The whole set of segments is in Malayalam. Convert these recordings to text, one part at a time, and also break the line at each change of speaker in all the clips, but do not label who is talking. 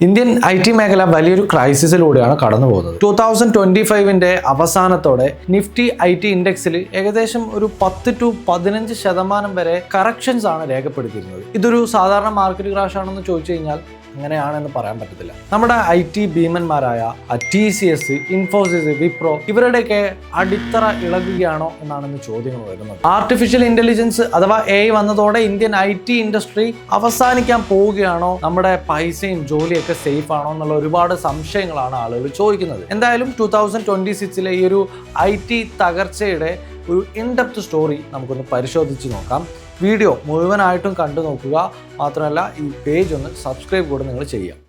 ഇന്ത്യൻ IT മേഖല വലിയൊരു ക്രൈസിസിലൂടെയാണ് കടന്നു പോകുന്നത്. 2025 അവസാനത്തോടെ നിഫ്റ്റി IT ഇൻഡെക്സിൽ ഏകദേശം ഒരു 10 to 15% വരെ കറക്ഷൻസ് ആണ് രേഖപ്പെടുത്തിയിരുന്നത്. ഇതൊരു സാധാരണ മാർക്കറ്റ് ക്രാഷ് ആണെന്ന് ചോദിച്ചു കഴിഞ്ഞാൽ അങ്ങനെയാണെന്ന് പറയാൻ പറ്റത്തില്ല. നമ്മുടെ IT ഭീമന്മാരായ TCS, ഇൻഫോസിസ്, വിപ്രോ ഇവരുടെയൊക്കെ അടിത്തറ ഇളകുകയാണോ എന്നാണ് ചോദ്യങ്ങൾ വരുന്നത്. ആർട്ടിഫിഷ്യൽ ഇന്റലിജൻസ് അഥവാ AI വന്നതോടെ ഇന്ത്യൻ IT ഇൻഡസ്ട്രി അവസാനിക്കാൻ പോവുകയാണോ, നമ്മുടെ പൈസയും ജോലിയൊക്കെ സേഫ് ആണോ എന്നുള്ള ഒരുപാട് സംശയങ്ങളാണ് ആളുകൾ ചോദിക്കുന്നത്. എന്തായാലും 2026 ഈ ഒരു IT തകർച്ചയുടെ ഒരു ഇൻഡെപ്ത് സ്റ്റോറി നമുക്കൊന്ന് പരിശോധിച്ച് നോക്കാം. വീഡിയോ മുഴുവനായിട്ടും കണ്ടു നോക്കുക. മാത്രമല്ല ഈ പേജ് ഒന്ന് സബ്സ്ക്രൈബ് കൂടെ നിങ്ങൾ ചെയ്യുക.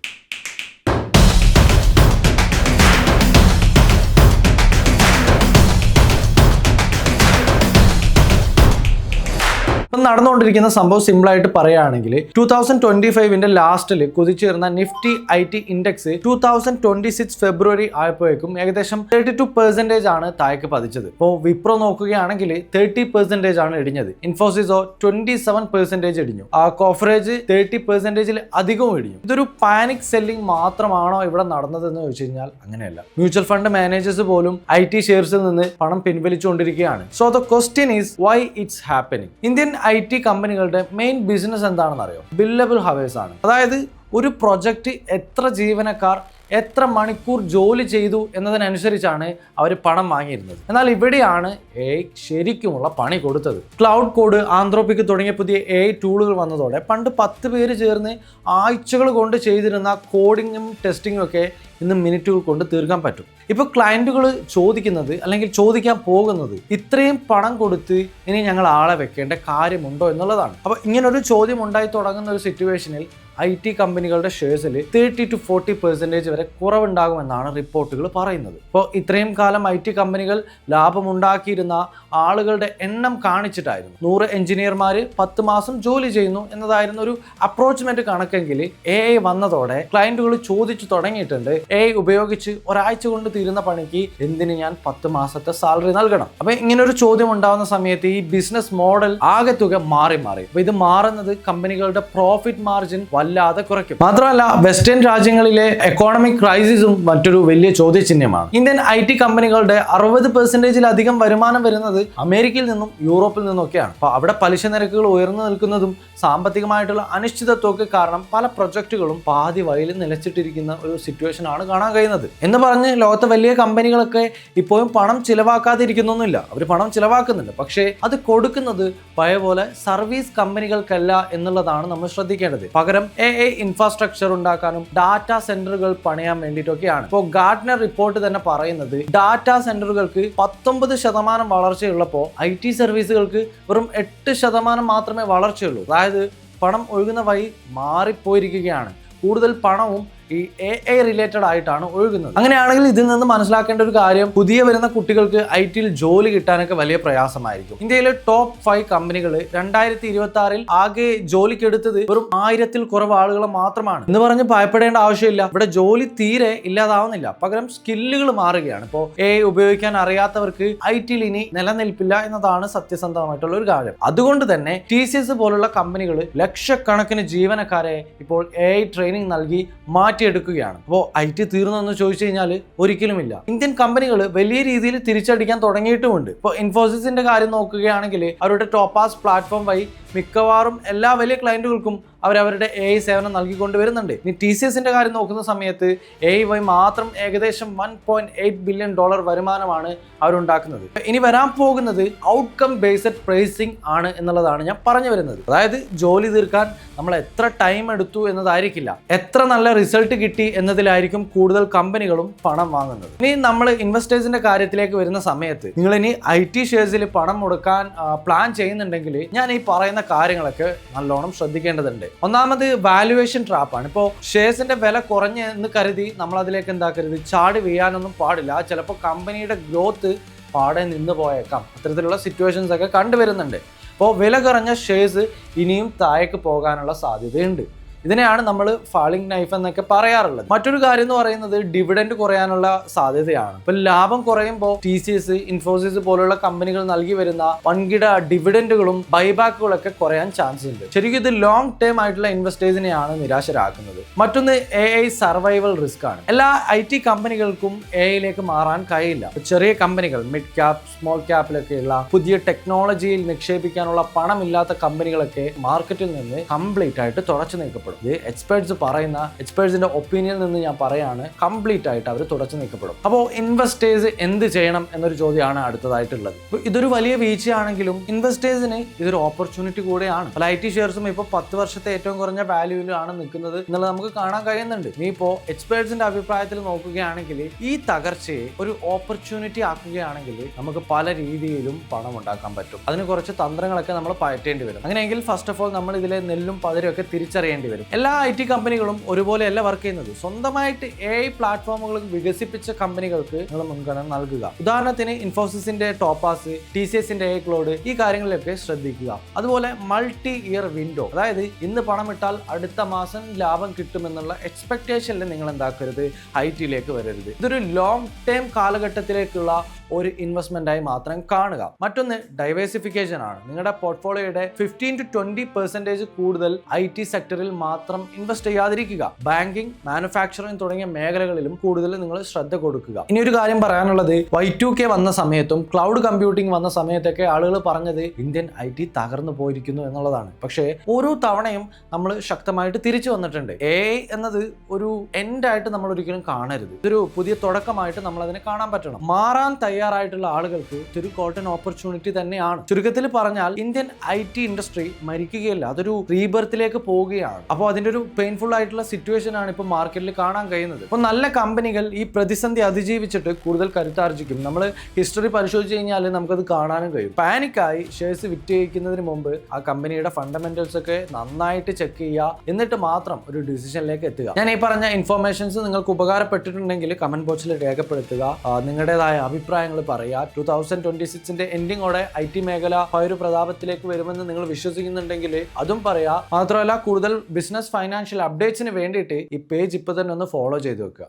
ഇപ്പം നടന്നുകൊണ്ടിരിക്കുന്ന സംഭവം സിമ്പിളായിട്ട് പറയുകയാണെങ്കിൽ 2025 ലാസ്റ്റിൽ കുതിച്ചുയർന്ന നിഫ്റ്റി IT ഇൻഡെക്സ് 2026 ഫെബ്രുവരി ആയപ്പോഴേക്കും ഏകദേശം 32% ആണ് താഴേക്ക് പതിച്ചത്. ഇപ്പോൾ വിപ്രോ നോക്കുകയാണെങ്കിൽ 30% ആണ് ഇടിഞ്ഞത്. ഇൻഫോസിസോ 27% ഇടിഞ്ഞു. ആ കോഫറേജ് 30% അധികവും ഇടിഞ്ഞു. ഇതൊരു പാനിക് സെല്ലിംഗ് മാത്രമാണോ ഇവിടെ നടന്നതെന്ന് ചോദിച്ചു കഴിഞ്ഞാൽ അങ്ങനെയല്ല. മ്യൂച്വൽ ഫണ്ട് മാനേജേഴ്സ് പോലും IT ഷെയർസിൽ നിന്ന് പണം പിൻവലിച്ചുകൊണ്ടിരിക്കുകയാണ്. So the question is why it's happening. Indian IT കമ്പനികളുടെ മെയിൻ ബിസിനസ് എന്താണെന്ന് അറിയോ? ബില്ലബിൾ ഹവേഴ്സ് ആണ്. അതായത് ഒരു പ്രൊജക്റ്റ് എത്ര ജീവനക്കാർ എത്ര മണിക്കൂർ ജോലി ചെയ്തു എന്നതിനനുസരിച്ചാണ് അവർ പണം വാങ്ങിയിരുന്നത്. എന്നാൽ ഇവിടെയാണ് AI ശരിക്കുമുള്ള പണി കൊടുത്തത്. ക്ലൗഡ് കോഡ്, ആന്ത്രോപിക് തുടങ്ങിയ പുതിയ AI ടൂളുകൾ വന്നതോടെ പണ്ട് 10 പേര് ചേർന്ന് ആഴ്ചകൾ കൊണ്ട് ചെയ്തിരുന്ന കോഡിങ്ങും ടെസ്റ്റിങ്ങും ഒക്കെ ഇന്ന് മിനിറ്റുകൾ കൊണ്ട് തീർക്കാൻ പറ്റും. ഇപ്പോൾ ക്ലയൻറ്റുകൾ ചോദിക്കുന്നത് അല്ലെങ്കിൽ ചോദിക്കാൻ പോകുന്നത് ഇത്രയും പണം കൊടുത്ത് ഇനി ഞങ്ങൾ ആളെ വെക്കേണ്ട കാര്യമുണ്ടോ എന്നുള്ളതാണ്. അപ്പോൾ ഇങ്ങനൊരു ചോദ്യം ഉണ്ടായി തുടങ്ങുന്ന ഒരു സിറ്റുവേഷനിൽ IT കമ്പനികളുടെ ഷെയർസിൽ 30 to 40% വരെ കുറവുണ്ടാകുമെന്നാണ് റിപ്പോർട്ടുകൾ പറയുന്നത്. ഇപ്പോൾ ഇത്രയും കാലം IT കമ്പനികൾ ലാഭമുണ്ടാക്കിയിരുന്ന ആളുകളുടെ എണ്ണം കാണിച്ചിട്ടായിരുന്നു. 100 എഞ്ചിനീയർമാർ 10 മാസം ജോലി ചെയ്യുന്നു എന്നതായിരുന്നു ഒരു അപ്രോച്ച്മെന്റ് കണക്കെങ്കിൽ AI വന്നതോടെ ക്ലയന്റുകൾ ചോദിച്ചു തുടങ്ങിയിട്ടുണ്ട്, AI ഉപയോഗിച്ച് ഒരാഴ്ച കൊണ്ട് തീരുന്ന പണിക്ക് എന്തിന് ഞാൻ 10 മാസത്തെ സാലറി നൽകണം? അപ്പൊ ഇങ്ങനൊരു ചോദ്യം ഉണ്ടാകുന്ന സമയത്ത് ഈ ബിസിനസ് മോഡൽ ആകെ തുക മാറി. അപ്പൊ ഇത് മാറുന്നത് കമ്പനികളുടെ പ്രോഫിറ്റ് മാർജിൻ വല്ലാതെ കുറയ്ക്കും. മാത്രമല്ല വെസ്റ്റേൺ രാജ്യങ്ങളിലെ എക്കോണമിക് ക്രൈസിസും മറ്റൊരു വലിയ ചോദ്യചിഹ്നമാണ്. ഇന്ത്യൻ IT കമ്പനികളുടെ 60%-ലധികം വരുമാനം വരുന്നത് അമേരിക്കയിൽ നിന്നും യൂറോപ്പിൽ നിന്നൊക്കെയാണ്. അപ്പൊ അവിടെ പലിശ നിരക്കുകൾ ഉയർന്നു നിൽക്കുന്നതും സാമ്പത്തികമായിട്ടുള്ള അനിശ്ചിതത്വമൊക്കെ കാരണം പല പ്രൊജക്ടുകളും പാതി വഴിയിൽ നിലച്ചിട്ടിരിക്കുന്ന ഒരു സിറ്റുവേഷൻ ആണ് കാണാൻ കഴിയുന്നത്. എന്ന് പറഞ്ഞ് ലോകത്തെ വലിയ കമ്പനികളൊക്കെ ഇപ്പോഴും പണം ചിലവാക്കാതിരിക്കുന്നൊന്നുമില്ല. അവർ പണം ചിലവാക്കുന്നുണ്ട്. പക്ഷേ അത് കൊടുക്കുന്നത് പഴയ പോലെ സർവീസ് കമ്പനികൾക്കല്ല എന്നുള്ളതാണ് നമ്മൾ ശ്രദ്ധിക്കേണ്ടത്. പകരം AI ഇൻഫ്രാസ്ട്രക്ചർ ഉണ്ടാക്കാനും ഡാറ്റാ സെന്ററുകൾ പണിയാൻ വേണ്ടിയിട്ടൊക്കെയാണ്. ഇപ്പോൾ ഗാർട്ട്നർ റിപ്പോർട്ട് തന്നെ പറയുന്നത് ഡാറ്റാ സെന്ററുകൾക്ക് 19% വളർച്ചയുള്ളപ്പോൾ IT സർവീസുകൾക്ക് വെറും 8% മാത്രമേ വളർച്ചയുള്ളൂ. അതായത് പണം ഒഴുകുന്ന വഴി മാറിപ്പോയിരിക്കുകയാണ്. കൂടുതൽ പണവും ഈ AI റിലേറ്റഡ് ആയിട്ടാണ് ഒഴുകുന്നത്. അങ്ങനെയാണെങ്കിൽ ഇതിൽ നിന്ന് മനസ്സിലാക്കേണ്ട ഒരു കാര്യം, പുതിയ വരുന്ന കുട്ടികൾക്ക് IT ജോലി കിട്ടാനൊക്കെ വലിയ പ്രയാസമായിരിക്കും. ഇന്ത്യയിലെ ടോപ്പ് 5 കമ്പനികൾ 2026 ആകെ ജോലിക്കെടുത്തത് വെറും 1000-ൽ കുറവ് ആളുകളെ മാത്രമാണ് എന്ന് പറഞ്ഞ് ഭയപ്പെടേണ്ട ആവശ്യമില്ല. ഇവിടെ ജോലി തീരെ ഇല്ലാതാവുന്നില്ല. പകരം സ്കില്ലുകൾ മാറുകയാണ്. ഇപ്പോൾ AI ഉപയോഗിക്കാൻ അറിയാത്തവർക്ക് IT ഇനി നിലനിൽപ്പില്ല എന്നതാണ് സത്യസന്ധമായിട്ടുള്ള ഒരു കാര്യം. അതുകൊണ്ട് തന്നെ TCS പോലുള്ള കമ്പനികൾ ലക്ഷക്കണക്കിന് ജീവനക്കാരെ ഇപ്പോൾ AI ട്രെയിനിങ് നൽകി മാറ്റിയെടുക്കുകയാണ്. അപ്പോൾ IT തീർന്നു എന്ന് ചോദിച്ചു കഴിഞ്ഞാൽ ഒരിക്കലുമില്ല. ഇന്ത്യൻ കമ്പനികൾ വലിയ രീതിയിൽ തിരിച്ചടിക്കാൻ തുടങ്ങിയിട്ടുമുണ്ട്. ഇപ്പോൾ ഇൻഫോസിസിന്റെ കാര്യം നോക്കുകയാണെങ്കിൽ അവരുടെ ടോപ്പാസ് പ്ലാറ്റ്ഫോം വഴി മിക്കവാറും എല്ലാ വലിയ ക്ലയന്റുകൾക്കും അവരവരുടെ AI സേവനം നൽകിക്കൊണ്ട് വരുന്നുണ്ട്. ഇനി TCSന്റെ കാര്യം നോക്കുന്ന സമയത്ത് AI വഴി മാത്രം ഏകദേശം $1.8 ബില്യൺ വരുമാനമാണ് അവരുണ്ടാക്കുന്നത്. ഇനി വരാൻ പോകുന്നത് ഔട്ട്കം ബേസ്ഡ് പ്രൈസിംഗ് ആണ് എന്നുള്ളതാണ് ഞാൻ പറഞ്ഞു വരുന്നത്. അതായത് ജോലി തീർക്കാൻ നമ്മൾ എത്ര ടൈം എടുത്തു എന്നതായിരിക്കില്ല, എത്ര നല്ല റിസൾട്ട് കിട്ടി എന്നതിലായിരിക്കും കൂടുതൽ കമ്പനികളും പണം വാങ്ങുന്നത്. ഇനി നമ്മൾ ഇൻവെസ്റ്റേഴ്സിന്റെ കാര്യത്തിലേക്ക് വരുന്ന സമയത്ത് നിങ്ങൾ ഇനി IT ഷെയർസിൽ പണം മുടക്കാൻ പ്ലാൻ ചെയ്യുന്നുണ്ടെങ്കിൽ ഞാൻ ഈ പറയുന്ന കാര്യങ്ങളൊക്കെ നല്ലോണം ശ്രദ്ധിക്കേണ്ടതുണ്ട്. ഒന്നാമത് വാല്യുവേഷൻ ട്രാപ്പാണ്. ഇപ്പോൾ ഷെയർസിന്റെ വില കുറഞ്ഞെന്ന് കരുതി നമ്മൾ അതിലേക്ക് എന്താക്കരുത്, ചാടി വീഴാനൊന്നും പാടില്ല. ചിലപ്പോൾ കമ്പനിയുടെ ഗ്രോത്ത് പാടെ നിന്ന് പോയേക്കാം. അത്തരത്തിലുള്ള സിറ്റുവേഷൻസ് ഒക്കെ കണ്ടുവരുന്നുണ്ട്. അപ്പോൾ വില കുറഞ്ഞ ഷെയർസ് ഇനിയും താഴേക്ക് പോകാനുള്ള സാധ്യതയുണ്ട്. ഇതിനെയാണ് നമ്മൾ ഫാളിംഗ് നൈഫ് എന്നൊക്കെ പറയാറുള്ളത്. മറ്റൊരു കാര്യം എന്ന് പറയുന്നത് ഡിവിഡൻഡ് കുറയാനുള്ള സാധ്യതയാണ്. ഇപ്പൊ ലാഭം കുറയുമ്പോൾ TCS, ഇൻഫോസിസ് പോലുള്ള കമ്പനികൾ നൽകി വരുന്ന വൻകിട ഡിവിഡൻഡുകളും ബൈബാക്കുകളൊക്കെ കുറയാൻ ചാൻസ് ഉണ്ട്. ശരിക്കും ഇത് ലോങ് ടേം ആയിട്ടുള്ള ഇൻവെസ്റ്റേഴ്സിനെയാണ് നിരാശരാക്കുന്നത്. മറ്റൊന്ന് AI സർവൈവൽ റിസ്ക് ആണ്. എല്ലാ IT കമ്പനികൾക്കും AI മാറാൻ കഴിയില്ല. ചെറിയ കമ്പനികൾ, മിഡ് ക്യാപ്, സ്മോൾ ക്യാപ്പിലൊക്കെയുള്ള പുതിയ ടെക്നോളജിയിൽ നിക്ഷേപിക്കാനുള്ള പണമില്ലാത്ത കമ്പനികളൊക്കെ മാർക്കറ്റിൽ നിന്ന് കംപ്ലീറ്റ് ആയിട്ട് തുടച്ചു നീക്കപ്പെടും. ഇത് എക്സ്പേർട്സിന്റെ ഒപ്പീനിയനിൽ നിന്ന് ഞാൻ പറയാണ്, കംപ്ലീറ്റ് ആയിട്ട് അവർ തുടച്ചു നീക്കപ്പെടും. അപ്പോൾ ഇൻവെസ്റ്റേഴ്സ് എന്ത് ചെയ്യണം എന്നൊരു ചോദ്യമാണ് അടുത്തതായിട്ടുള്ളത്. ഇതൊരു വലിയ വീഴ്ചയാണെങ്കിലും ഇൻവെസ്റ്റേഴ്സിന് ഇതൊരു ഓപ്പർച്യൂണിറ്റി കൂടെയാണ്. പല IT ഷെയർസും ഇപ്പോൾ 10 വർഷത്തെ ഏറ്റവും കുറഞ്ഞ വാല്യൂവിലാണ് നിൽക്കുന്നത് എന്നുള്ളത് നമുക്ക് കാണാൻ കഴിയുന്നുണ്ട്. ഇനിയിപ്പോൾ എക്സ്പേർട്സിന്റെ അഭിപ്രായത്തിൽ നോക്കുകയാണെങ്കിൽ ഈ തകർച്ചയെ ഒരു ഓപ്പർച്യൂണിറ്റി ആക്കുകയാണെങ്കിൽ നമുക്ക് പല രീതിയിലും പണം ഉണ്ടാക്കാൻ പറ്റും. അതിന് കുറച്ച് തന്ത്രങ്ങളൊക്കെ നമ്മൾ പയറ്റേണ്ടി വരും. അങ്ങനെയെങ്കിൽ ഫസ്റ്റ് ഓഫ് ഓൾ നമ്മൾ ഇതിലെ നെല്ലും പതിരും ഒക്കെ തിരിച്ചറിയേണ്ടി വരും. എല്ലാ IT കമ്പനികളും ഒരുപോലെയല്ല വർക്ക് ചെയ്യുന്നത്. സ്വന്തമായിട്ട് AI പ്ലാറ്റ്ഫോമുകൾ വികസിപ്പിച്ച കമ്പനികൾക്ക് നിങ്ങൾ മുൻഗണന നൽകുക. ഉദാഹരണത്തിന് ഇൻഫോസിസിന്റെ ടോപ്പാസ്, TCSന്റെ AI ക്ലൗഡ്, ഈ കാര്യങ്ങളിലൊക്കെ ശ്രദ്ധിക്കുക. അതുപോലെ മൾട്ടി ഇയർ വിൻഡോ, അതായത് ഇന്ന് പണമിട്ടാൽ അടുത്ത മാസം ലാഭം കിട്ടുമെന്നുള്ള എക്സ്പെക്ടേഷനിൽ നിങ്ങൾ എന്താക്കരുത്, IT വരരുത്. ഇതൊരു ലോങ് ടേം കാലഘട്ടത്തിലേക്കുള്ള ഒരു ഇൻവെസ്റ്റ്മെന്റ് ആയി മാത്രം കാണുക. മറ്റൊന്ന് ഡൈവേഴ്സിഫിക്കേഷൻ ആണ്. നിങ്ങളുടെ പോർട്ട്ഫോളിയോയുടെ 15 to 20% കൂടുതൽ IT സെക്ടറിൽ മാത്രം ഇൻവെസ്റ്റ് ചെയ്യാതിരിക്കുക. ബാങ്കിങ്, മാനുഫാക്ചറിംഗ് തുടങ്ങിയ മേഖലകളിലും കൂടുതൽ നിങ്ങൾ ശ്രദ്ധ കൊടുക്കുക. ഇനി ഒരു കാര്യം പറയാനുള്ളത്, Y2K വന്ന സമയത്തും ക്ലൗഡ് കമ്പ്യൂട്ടിംഗ് വന്ന സമയത്തൊക്കെ ആളുകൾ പറഞ്ഞത് ഇന്ത്യൻ IT തകർന്നു പോയിരിക്കുന്നു എന്നുള്ളതാണ്. പക്ഷേ ഓരോ തവണയും നമ്മൾ ശക്തമായിട്ട് തിരിച്ചു വന്നിട്ടുണ്ട്. AI എന്നത് ഒരു എൻഡ് ആയിട്ട് നമ്മൾ ഒരിക്കലും കാണരുത്. ഇതൊരു പുതിയ തുടക്കമായിട്ട് നമ്മൾ അതിനെ കാണാൻ പറ്റണം. മാറാൻ തയ്യാറായിട്ടുള്ള ആളുകൾക്ക് ഇതൊരു ഗോൾഡൻ ഓപ്പർച്യൂണിറ്റി തന്നെയാണ്. ചുരുക്കത്തിൽ പറഞ്ഞാൽ ഇന്ത്യൻ IT ഇൻഡസ്ട്രി മരിക്കുകയല്ല, അതൊരു റീബർത്തിലേക്ക് പോവുകയാണ്. അപ്പോൾ അതിന്റെ ഒരു പെയിൻഫുൾ ആയിട്ടുള്ള സിറ്റുവേഷൻ ആണ് ഇപ്പോൾ മാർക്കറ്റിൽ കാണാൻ കഴിയുന്നത്. അപ്പോൾ നല്ല കമ്പനികൾ ഈ പ്രതിസന്ധി അതിജീവിച്ചിട്ട് കൂടുതൽ കരുത്താർജിക്കും. നമ്മൾ ഹിസ്റ്ററി പരിശോധിച്ച് കഴിഞ്ഞാൽ നമുക്കത് കാണാനും കഴിയും. പാനിക്കായി ഷെയർസ് വിറ്റഴിക്കുന്നതിന് മുമ്പ് ആ കമ്പനിയുടെ ഫണ്ടമെന്റൽസ് ഒക്കെ നന്നായിട്ട് ചെക്ക് ചെയ്യുക, എന്നിട്ട് മാത്രം ഒരു ഡിസിഷനിലേക്ക് എത്തുക. ഞാൻ ഈ പറഞ്ഞ ഇൻഫോർമേഷൻസ് നിങ്ങൾക്ക് ഉപകാരപ്പെട്ടിട്ടുണ്ടെങ്കിൽ കമന്റ് ബോക്സിൽ രേഖപ്പെടുത്തുക. നിങ്ങളുടേതായ അഭിപ്രായങ്ങൾ പറയുക. 2026 എൻഡിങ്ങോടെ IT മേഖല ഒരു പ്രതാപത്തിലേക്ക് വരുമെന്ന് നിങ്ങൾ വിശ്വസിക്കുന്നുണ്ടെങ്കിൽ അതും പറയാ. മാത്രമല്ല, കൂടുതൽ ബിസിനസ് ഫൈനാൻഷ്യൽ അപ്ഡേറ്റ്സിന് വേണ്ടിയിട്ട് ഈ പേജ് ഇപ്പൊ തന്നെ ഒന്ന് ഫോളോ ചെയ്ത് വെക്കുക.